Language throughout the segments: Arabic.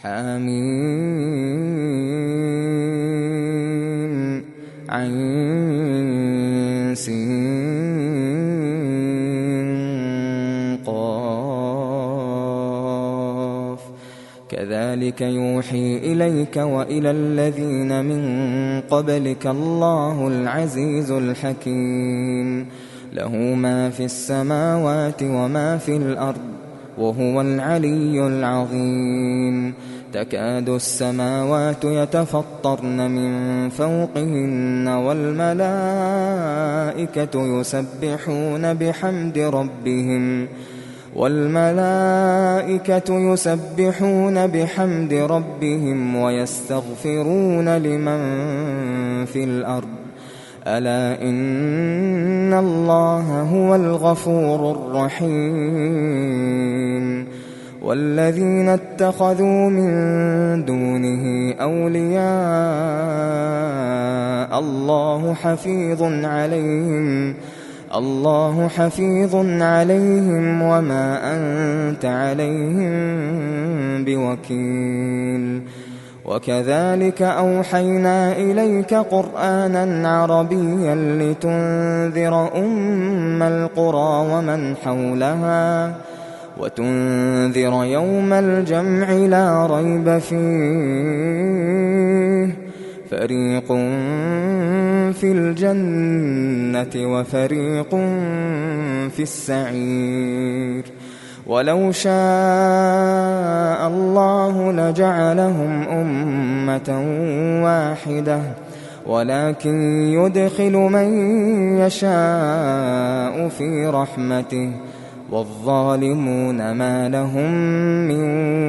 حم عين سين قاف كذلك يوحي إليك وإلى الذين من قبلك الله العزيز الحكيم له ما في السماوات وما في الأرض وهو العلي العظيم تكاد السماوات يتفطرن من فوقهن والملائكة يسبحون بحمد ربهم ويستغفرون لمن في الأرض ألا إن الله هو الغفور الرحيم والذين اتخذوا من دونه أولياء الله حفيظ عليهم وما أنت عليهم بوكيل وكذلك أوحينا إليك قرآنا عربيا لتنذر أم القرى ومن حولها وتنذر يوم الجمع لا ريب فيه فريق في الجنة وفريق في السعير ولو شاء الله لجعلهم أمة واحدة ولكن يدخل من يشاء في رحمته والظالمون ما لهم من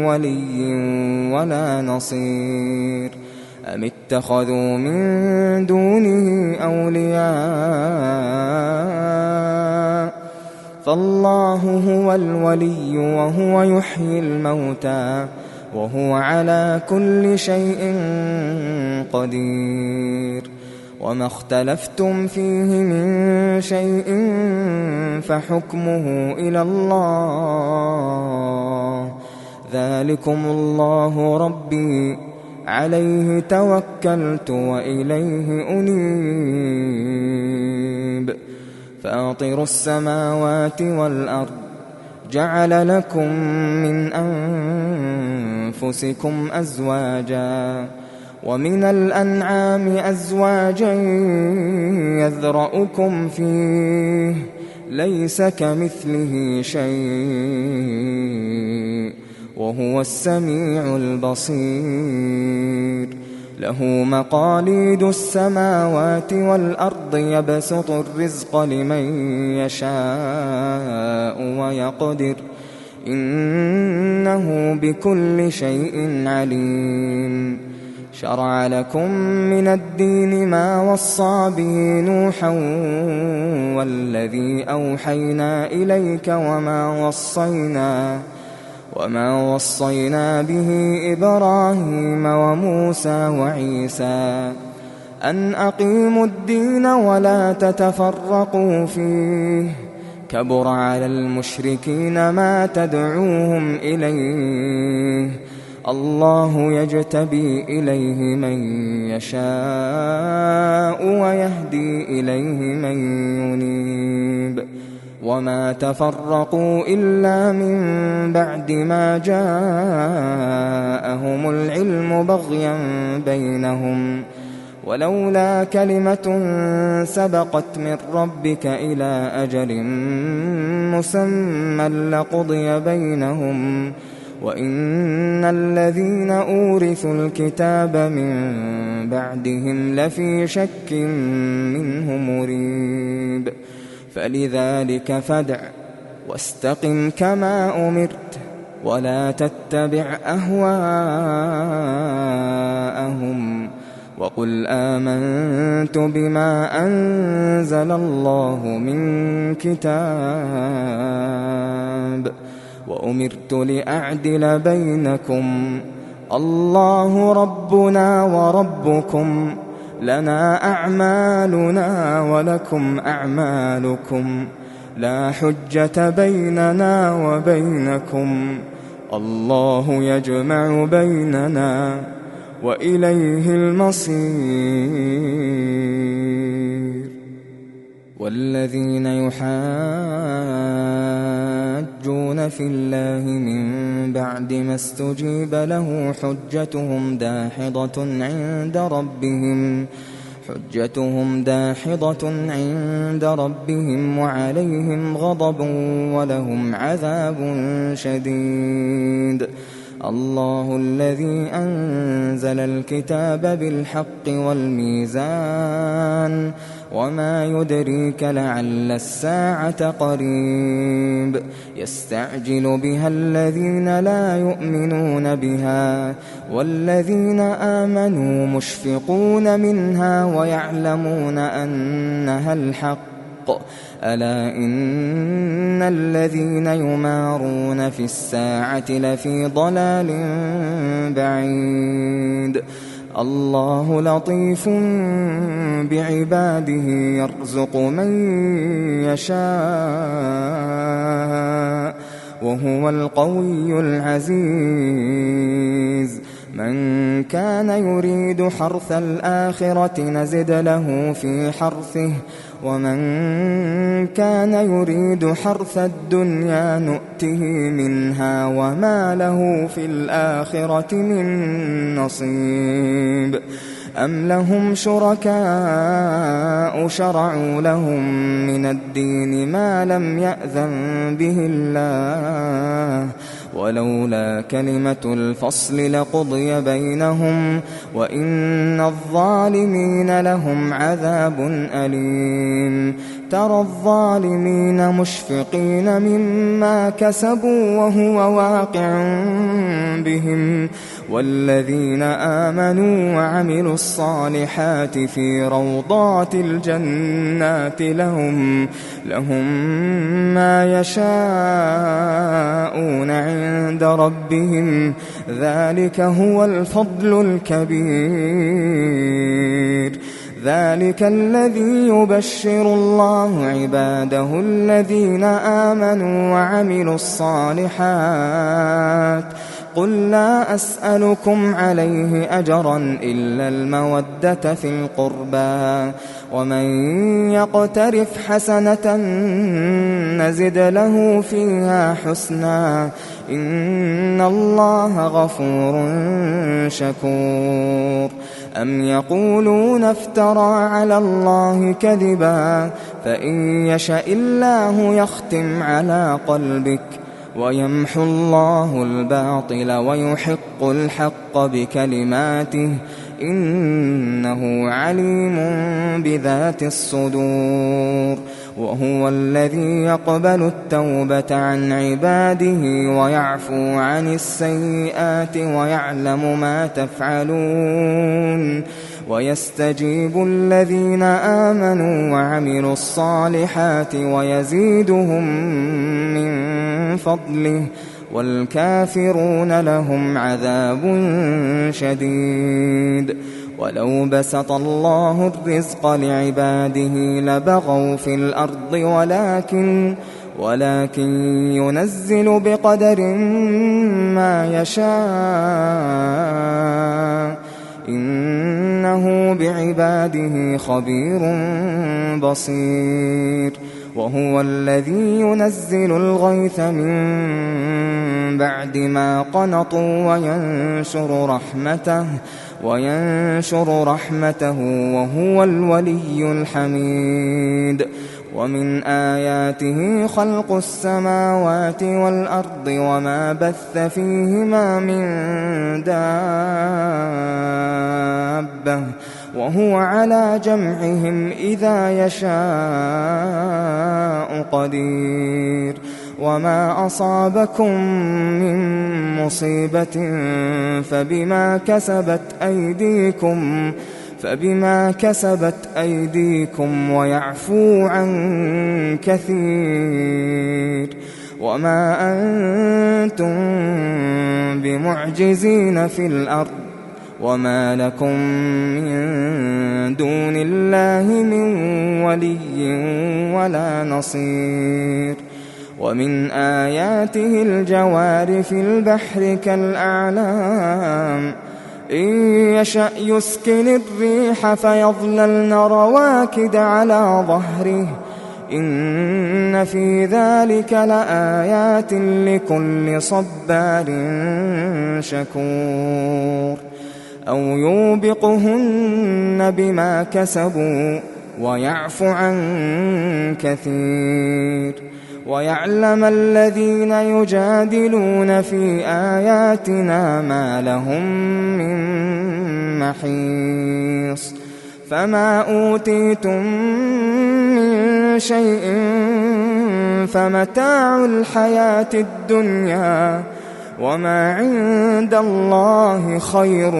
ولي ولا نصير أم اتخذوا من دونه أولياء فالله هو الولي وهو يحيي الموتى وهو على كل شيء قدير وما اختلفتم فيه من شيء فحكمه إلى الله ذلكم الله ربي عليه توكلت وإليه أنيب فاطر السماوات والأرض جعل لكم من أنفسكم أزواجا ومن الأنعام أزواجا يذرأكم فيه ليس كمثله شيء وهو السميع البصير له مقاليد السماوات والأرض يبسط الرزق لمن يشاء ويقدر إنه بكل شيء عليم شرع لكم من الدين ما وصى به نوحا والذي أوحينا إليك وما وصينا به إبراهيم وموسى وعيسى أن أقيموا الدين ولا تتفرقوا فيه كبر على المشركين ما تدعوهم إليه الله يجتبي إليه من يشاء ويهدي إليه من ينيب وما تفرقوا إلا من بعد ما جاءهم العلم بغيا بينهم ولولا كلمة سبقت من ربك إلى أجل مسمى لقضي بينهم وإن الذين أورثوا الكتاب من بعدهم لفي شك منه مريب فلذلك فادع واستقم كما أمرت ولا تتبع أهواءهم وقل آمنت بما أنزل الله من كتاب وأمرت لأعدل بينكم الله ربنا وربكم لنا أعمالنا ولكم أعمالكم لا حجة بيننا وبينكم الله يجمع بيننا وإليه المصير. والذين يحاجون في الله من بعد ما استجيب له حجتهم داحضة عند ربهم وعليهم غضب ولهم عذاب شديد. الله الذي أنزل الكتاب بالحق والميزان وما يدريك لعل الساعة قريب. يستعجل بها الذين لا يؤمنون بها والذين آمنوا مشفقون منها ويعلمون أنها الحق. ألا إن الذين يمارون في الساعة لفي ضلال بعيد. الله لطيف بعباده يرزق من يشاء وهو القوي العزيز. من كان يريد حرث الآخرة نزد له في حرثه ومن كان يريد حرث الدنيا نؤته منها وما له في الآخرة من نصيب. أم لهم شركاء شرعوا لهم من الدين ما لم يأذن به الله ولولا كلمة الفصل لقضي بينهم وإن الظالمين لهم عذاب أليم. ترى الظالمين مشفقين مما كسبوا وهو واقع بهم والذين آمنوا وعملوا الصالحات في روضات الجنات لهم ما يشاءون عند ربهم ذلك هو الفضل الكبير. ذلك الذي يبشر الله عباده الذين آمنوا وعملوا الصالحات. قل لا أسألكم عليه أجرا إلا المودة في القربى ومن يقترف حسنة نزد له فيها حسنا إن الله غفور شكور. أم يقولون افترى على الله كذبا فإن يشأ الله يختم على قلبك ويمحو الله الباطل ويحق الحق بكلماته إنه عليم بذات الصدور. وهو الذي يقبل التوبة عن عباده ويعفو عن السيئات ويعلم ما تفعلون ويستجيب الذين آمنوا وعملوا الصالحات ويزيدهم من فضله والكافرون لهم عذاب شديد. ولو بسط الله الرزق لعباده لبغوا في الأرض ولكن ينزل بقدر ما يشاء إنه بعباده خبير بصير. وهو الذي ينزل الغيث من بعد ما قنطوا وينشر رحمته وهو الولي الحميد. ومن آياته خلق السماوات والأرض وما بث فيهما من دابة وهو على جمعهم إذا يشاء قدير. وما أصابكم من مصيبة فبما كسبت أيديكم ويعفو عن كثير. وما أنتم بمعجزين في الأرض وما لكم من دون الله من ولي ولا نصير. ومن آياته الجوار في البحر كالأعلام إن يشأ يسكن الريح فيظللن رواكد على ظهره إن في ذلك لآيات لكل صبار شكور أو يوبقهن بما كسبوا ويعفو عن كثير ويعلم الذين يجادلون في آياتنا ما لهم من محيص فما أوتيتم من شيء فمتاع الحياة الدنيا وما عند الله خير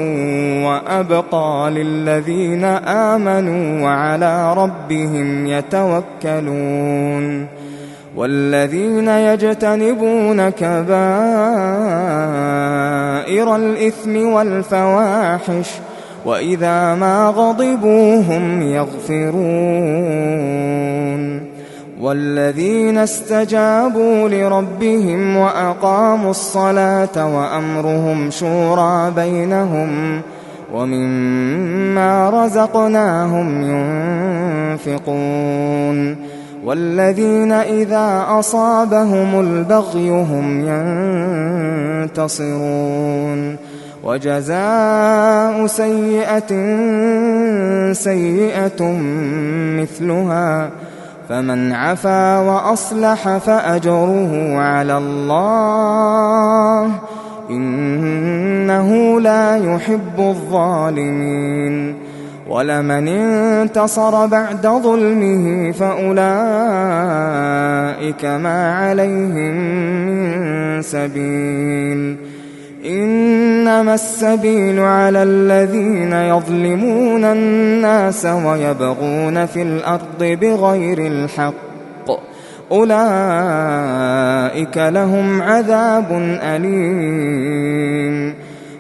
وأبقى للذين آمنوا وعلى ربهم يتوكلون والذين يجتنبون كبائر الإثم والفواحش وإذا ما غضبوا هم يغفرون والذين استجابوا لربهم وأقاموا الصلاة وأمرهم شورى بينهم ومما رزقناهم ينفقون والذين إذا أصابهم البغي هم ينتصرون وجزاء سيئة سيئة مثلها فمن عفا وأصلح فأجره على الله إنه لا يحب الظالمين ولمن انتصر بعد ظلمه فأولئك ما عليهم من سبيل إنما السبيل على الذين يظلمون الناس ويبغون في الأرض بغير الحق أولئك لهم عذاب أليم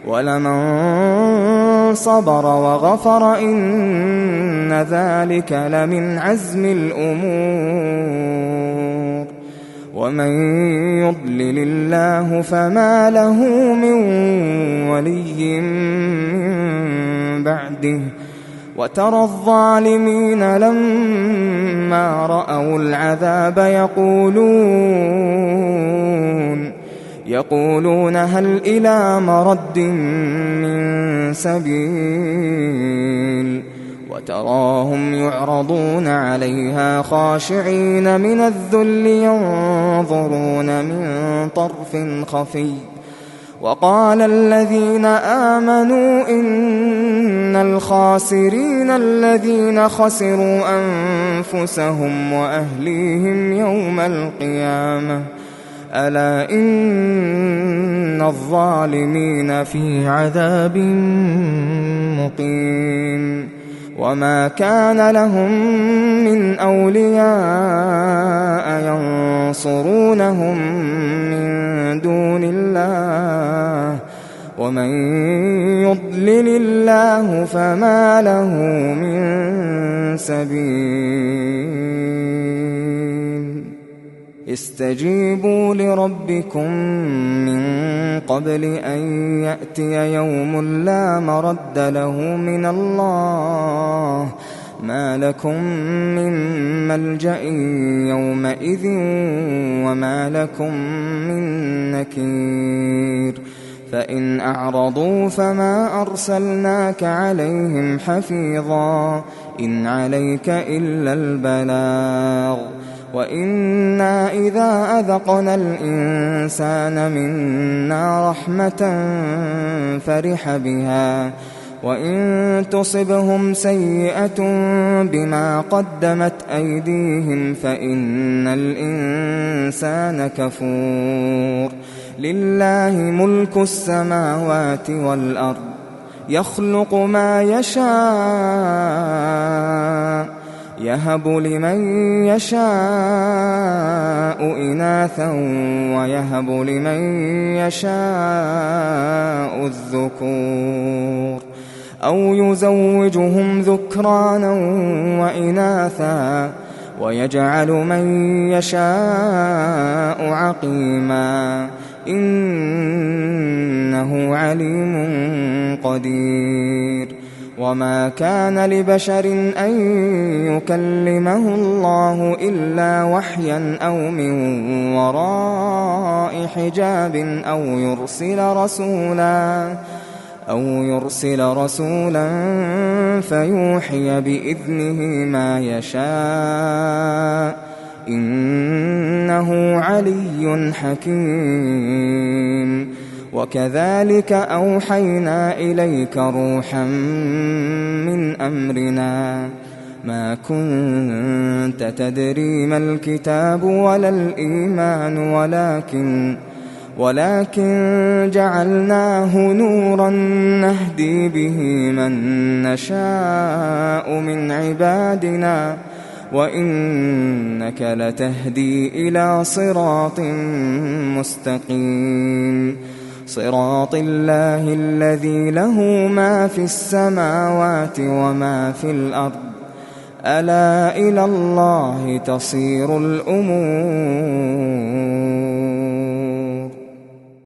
ولمن صبر وغفر إن ذلك لمن عزم الأمور ومن يضلل الله فما له من ولي من بعده وترى الظالمين لما رأوا العذاب يقولون هل إلى مرد من سبيل وتراهم يعرضون عليها خاشعين من الذل ينظرون من طرف خفي وقال الذين آمنوا إن الخاسرين الذين خسروا أنفسهم وأهليهم يوم القيامة ألا إن الظالمين في عذاب مقيم وما كان لهم من أولياء ينصرونهم من دون الله ومن يضلل الله فما له من سبيل استجيبوا لربكم من قبل أن يأتي يوم لا مرد له من الله ما لكم من ملجأ يومئذ وما لكم من نكير فإن أعرضوا فما أرسلناك عليهم حفيظا إن عليك إلا البلاغ وإنا إذا أذقنا الإنسان منا رحمة فرح بها وإن تصبهم سيئة بما قدمت أيديهم فإن الإنسان كفور لله ملك السماوات والأرض يخلق ما يشاء يهب لمن يشاء إناثا ويهب لمن يشاء الذكور أو يزوجهم ذكرانا وإناثا ويجعل من يشاء عقيما إنه عليم قدير وما كان لبشر أن يكلمه الله إلا وحيا أو من وراء حجاب أو يرسل رسولا فيوحي بإذنه ما يشاء إنه علي حكيم وكذلك أوحينا إليك روحا من أمرنا ما كنت تدري ما الكتاب ولا الإيمان ولكن جعلناه نورا نهدي به من نشاء من عبادنا وإنك لتهدي إلى صراط مستقيم صراط الله الذي له ما في السماوات وما في الأرض ألا إلى الله تصير الأمور